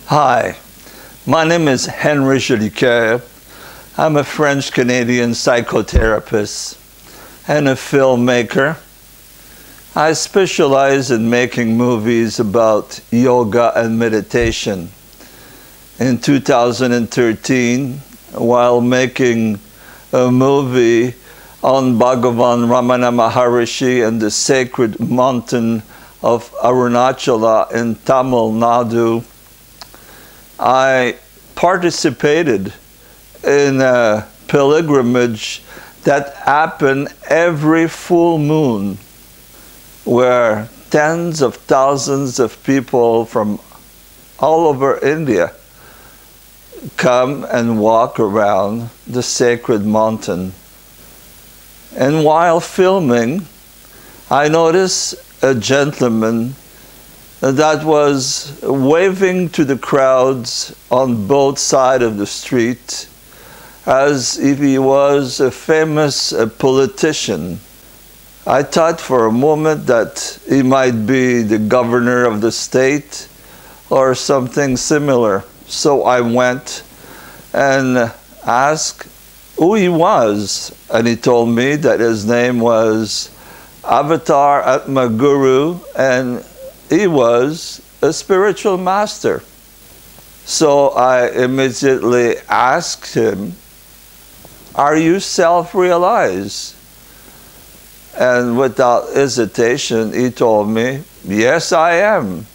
Hi, my name is Henry Jolicoeur. I'm a French-Canadian psychotherapist and a filmmaker. I specialize in making movies about yoga and meditation. In 2013, while making a movie on Bhagavan Ramana Maharishi and the sacred mountain of Arunachala in Tamil Nadu, I participated in a pilgrimage that happened every full moon, where tens of thousands of people from all over India come and walk around the sacred mountain. And while filming, I noticed a gentleman that was waving to the crowds on both sides of the street as if he was a famous politician. I thought for a moment that he might be the governor of the state or something similar. So I went and asked who he was, and he told me that his name was Avatar Atma Guru, and he was a spiritual master. So I immediately asked him, "Are you self-realized?" And without hesitation, he told me, "Yes, I am.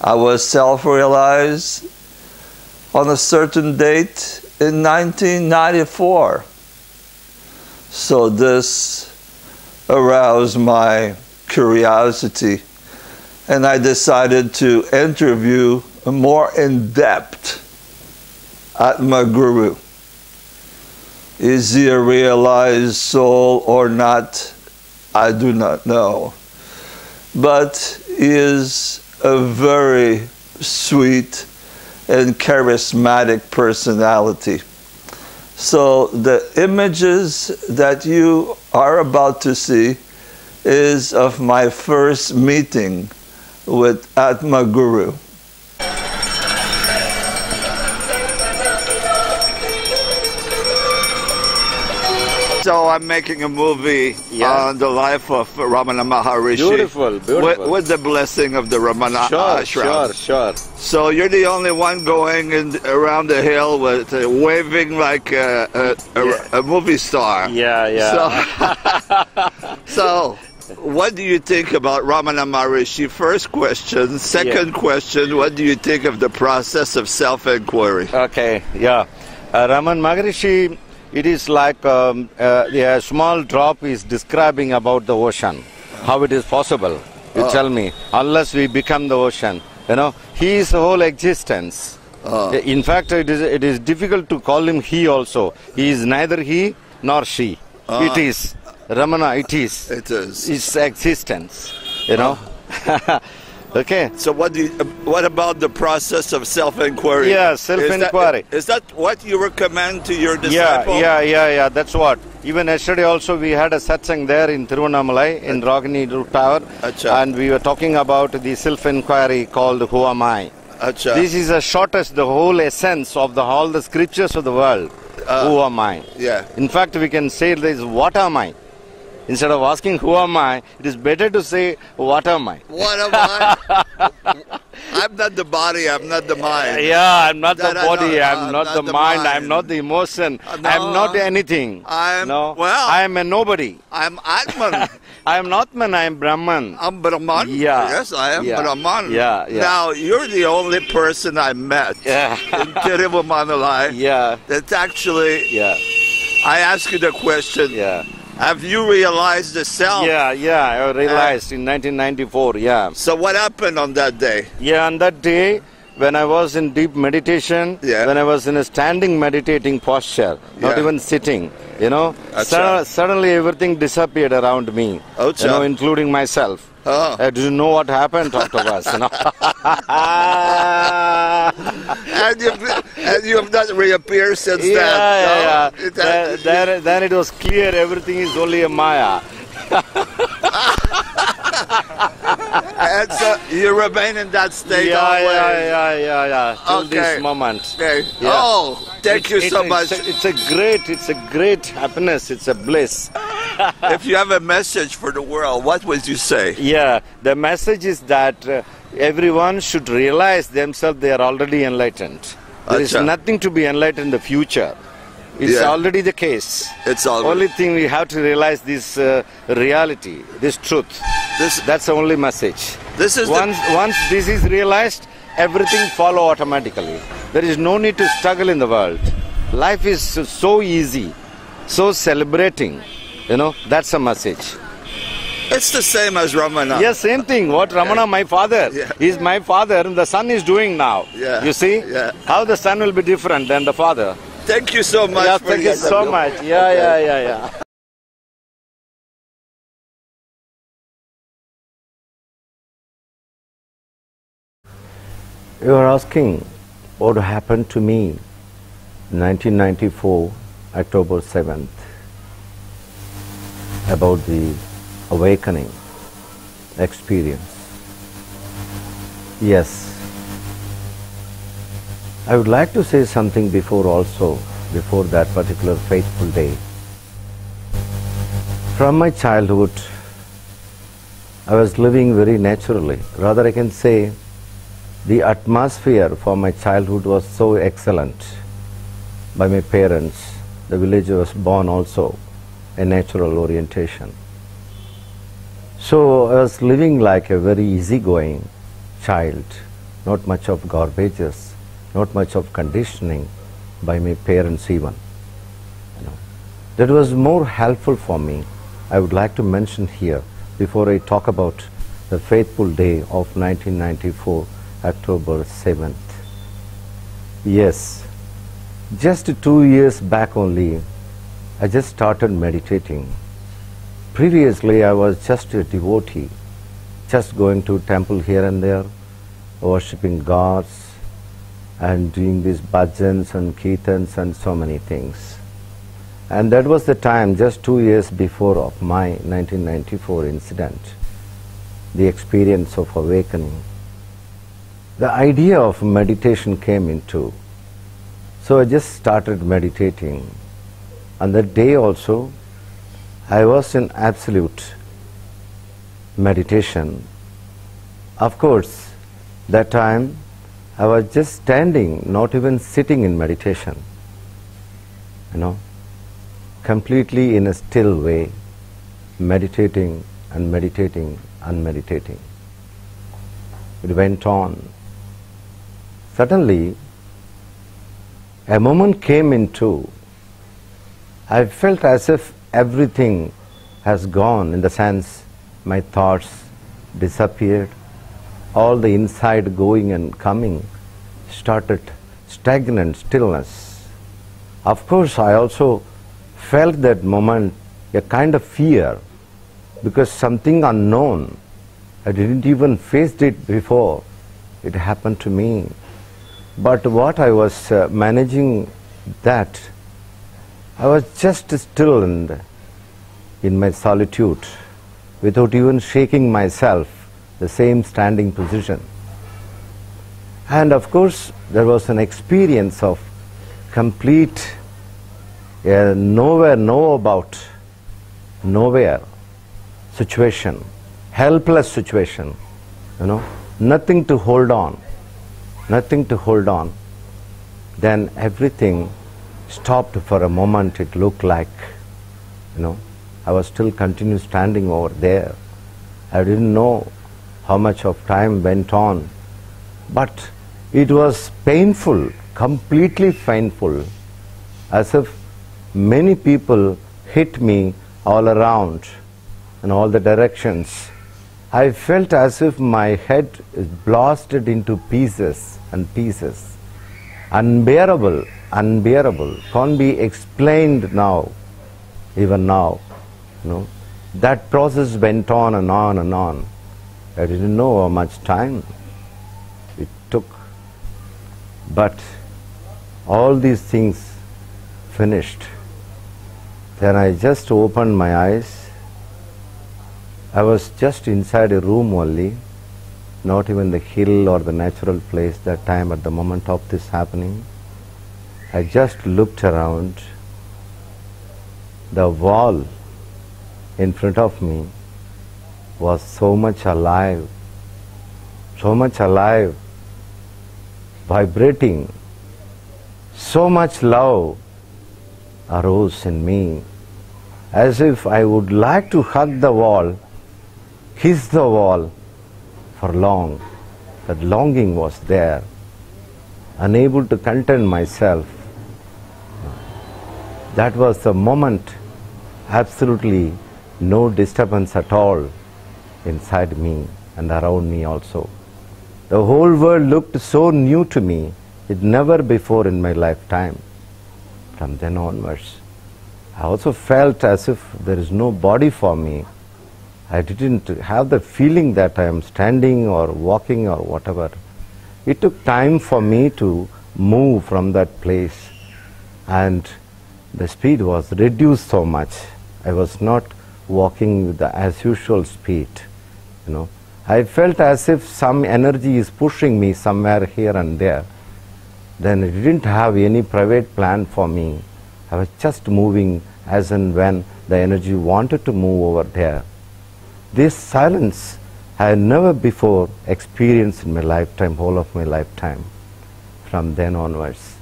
I was self-realized on a certain date in 1994. So this aroused my curiosity, and I decided to interview a more in-depth Atma Guru. Is he a realized soul or not? I do not know. But he is a very sweet and charismatic personality. So the images that you are about to see is of my first meeting with Atma Guru. So I'm making a movie on the life of Ramana Maharishi. Beautiful, beautiful. With the blessing of the Ramana ashram. Sure. So you're the only one going around the hill with waving like a movie star. Yeah. So what do you think about Ramana Maharishi? First question. Second question, what do you think of the process of self-inquiry? Okay, Raman Maharishi, it is like a small drop is describing about the ocean. How it is possible, you tell me, unless we become the ocean. You know, he is the whole existence. In fact, it is difficult to call him he also. He is neither he nor she. It is. Ramana, it is. It is. It's existence, you know. Okay. So what about the process of self-inquiry? Yeah, self-inquiry. Is that what you recommend to your disciple? Yeah. That's what. Even yesterday also we had a satsang there in Tiruvannamalai in Ragini Tower, and we were talking about the self-inquiry called Who Am I? This is the shortest, the whole essence of all the scriptures of the world. Who am I? Yeah. In fact, we can say this: What am I? Instead of asking who am I, it is better to say what am I? What am I? I'm not the body, I'm not the mind. Yeah, I'm not the body, I'm not the mind, I'm not the emotion, I'm not anything. I am a nobody. I'm Atman. I am not man, I am Brahman. I'm Brahman? Yeah. Yes, I am Brahman. Yeah. Now, you're the only person I met in Tiruvannamalai that's actually, I ask you the question, have you realized the self? Yeah, I realized in 1994, So what happened on that day? Yeah, on that day, when I was in deep meditation, when I was in a standing meditating posture, not even sitting, you know, suddenly everything disappeared around me, you know, including myself. I didn't know what happened afterwards, you know. and you have not reappeared since then. Then it was clear everything is only a Maya. And so you remain in that state always. Yeah. Till this moment. Okay. Yeah. Oh, thank you so much. It's a great happiness. It's a bliss. If you have a message for the world, what would you say? Yeah, the message is that everyone should realize themselves they are already enlightened. There is nothing to be enlightened in the future. It's already the case. It's already. Only thing we have to realize this reality, this truth. That's the only message. Once this is realized, everything follow automatically. There is no need to struggle in the world. Life is so easy, so celebrating. You know, that's a message. It's the same as Ramana. Yes, same thing. What Ramana, my father, is my father, and the son is doing now. Yeah. You see? Yeah. How the son will be different than the father. Thank you so much. Yeah, thank you so much. Yeah. You are asking what happened to me in 1994, October 7th, about the awakening experience. Yes. I would like to say something before that particular fateful day. From my childhood, I was living very naturally. Rather, I can say the atmosphere for my childhood was so excellent by my parents. The village I was born also, a natural orientation. So I was living like a very easygoing child, not much of garbages, not much of conditioning by my parents even. That was more helpful for me. I would like to mention here, before I talk about the fateful day of 1994, October 7th. Yes, just 2 years back only, I just started meditating. Previously, I was just a devotee, just going to temple here and there, worshipping gods, and doing these bhajans and kirtans and so many things. And that was the time, just 2 years before of my 1994 incident, the experience of awakening. The idea of meditation came into. So I just started meditating. And that day also, I was in absolute meditation. Of course, that time I was just standing, not even sitting in meditation. Completely in a still way, meditating and meditating and meditating. It went on. Suddenly, a moment came into. I felt as if everything has gone, in the sense my thoughts disappeared, all the inside going and coming started stagnant stillness. Of course, I also felt that moment a kind of fear, because something unknown, I didn't even face it before, it happened to me. But what I was managing that, I was just still in my solitude, without even shaking myself, the same standing position. And of course, there was an experience of complete nowhere situation, helpless situation, nothing to hold on. Then everything stopped for a moment. It looked like, I was still continue standing over there. I didn't know how much of time went on, but it was painful, completely painful, as if many people hit me all around in all the directions. I felt as if my head is blasted into pieces and pieces. Unbearable, can't be explained now, even now. That process went on and on and on. I didn't know how much time it took. But all these things finished. Then I just opened my eyes. I was just inside a room only. not even the hill or the natural place that time at the moment of this happening. I just looked around. The wall in front of me was so much alive, vibrating. So much love arose in me, as if I would like to hug the wall, kiss the wall for long. That longing was there, unable to contain myself. That was the moment, absolutely no disturbance at all inside me and around me also. The whole world looked so new to me, it never before in my lifetime. From then onwards, I also felt as if there is no body for me. I didn't have the feeling that I am standing or walking or whatever. It took time for me to move from that place, and the speed was reduced so much. I was not walking with the as usual speed, I felt as if some energy is pushing me somewhere here and there. Then I didn't have any private plan for me. I was just moving as and when the energy wanted to move over there. This silence I had never before experienced in my lifetime, whole of my lifetime. From then onwards,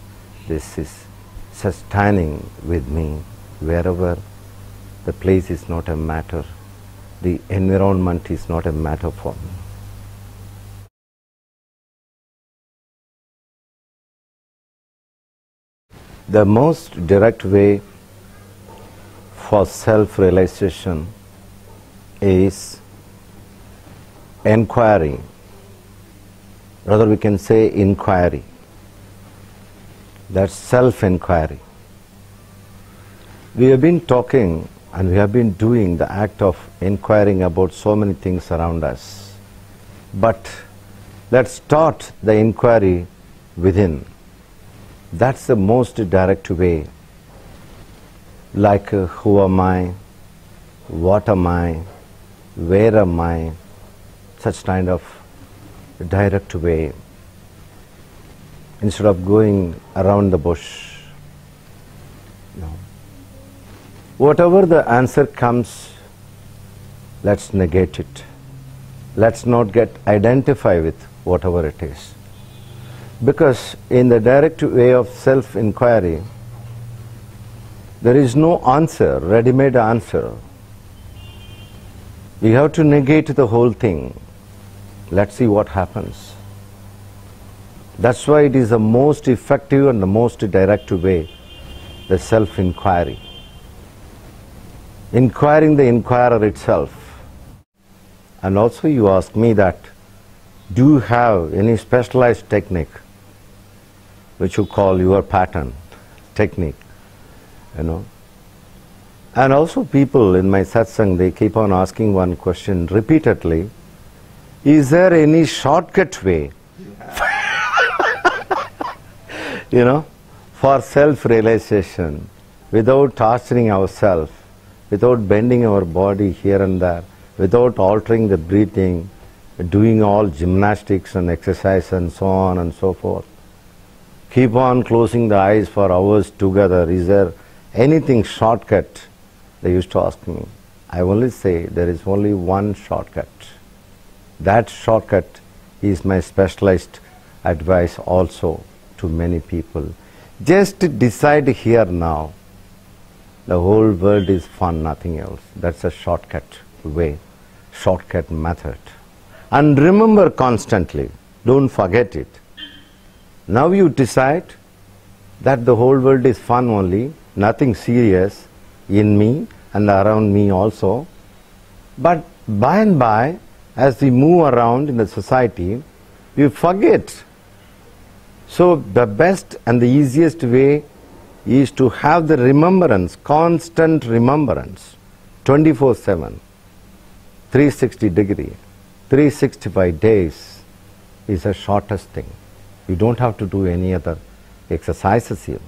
this is sustaining with me wherever the place is not a matter, the environment is not a matter for me. The most direct way for self-realization is enquiry, rather we can say inquiry. That's self-inquiry. We have been talking and we have been doing the act of inquiring about so many things around us. But let's start the inquiry within. That's the most direct way. Like who am I? What am I? Where am I? Such kind of direct way. Instead of going around the bush. No. Whatever the answer comes, let's negate it. Let's not get identified with whatever it is. Because in the direct way of self-inquiry, there is no answer, ready-made answer. We have to negate the whole thing. Let's see what happens. That's why it is the most effective and the most direct way, the self-inquiry. Inquiring the inquirer itself. And also you ask me that, do you have any specialized technique which you call your pattern technique, And also people in my satsang, they keep on asking one question repeatedly, is there any shortcut way for self-realization without torturing ourselves, without bending our body here and there, without altering the breathing, doing all gymnastics and exercise and so on and so forth? Keep on closing the eyes for hours together. Is there anything shortcut? They used to ask me. I only say there is only one shortcut. That shortcut is my specialized advice also to many people. Just decide here now. The whole world is fun, nothing else. That's a shortcut way, shortcut method. And remember constantly, don't forget it. Now you decide that the whole world is fun only, nothing serious in me and around me also. But by and by, as we move around in the society, we forget. So the best and the easiest way is to have the remembrance, constant remembrance, 24/7, 360 degree, 365 days is the shortest thing. You don't have to do any other exercises here.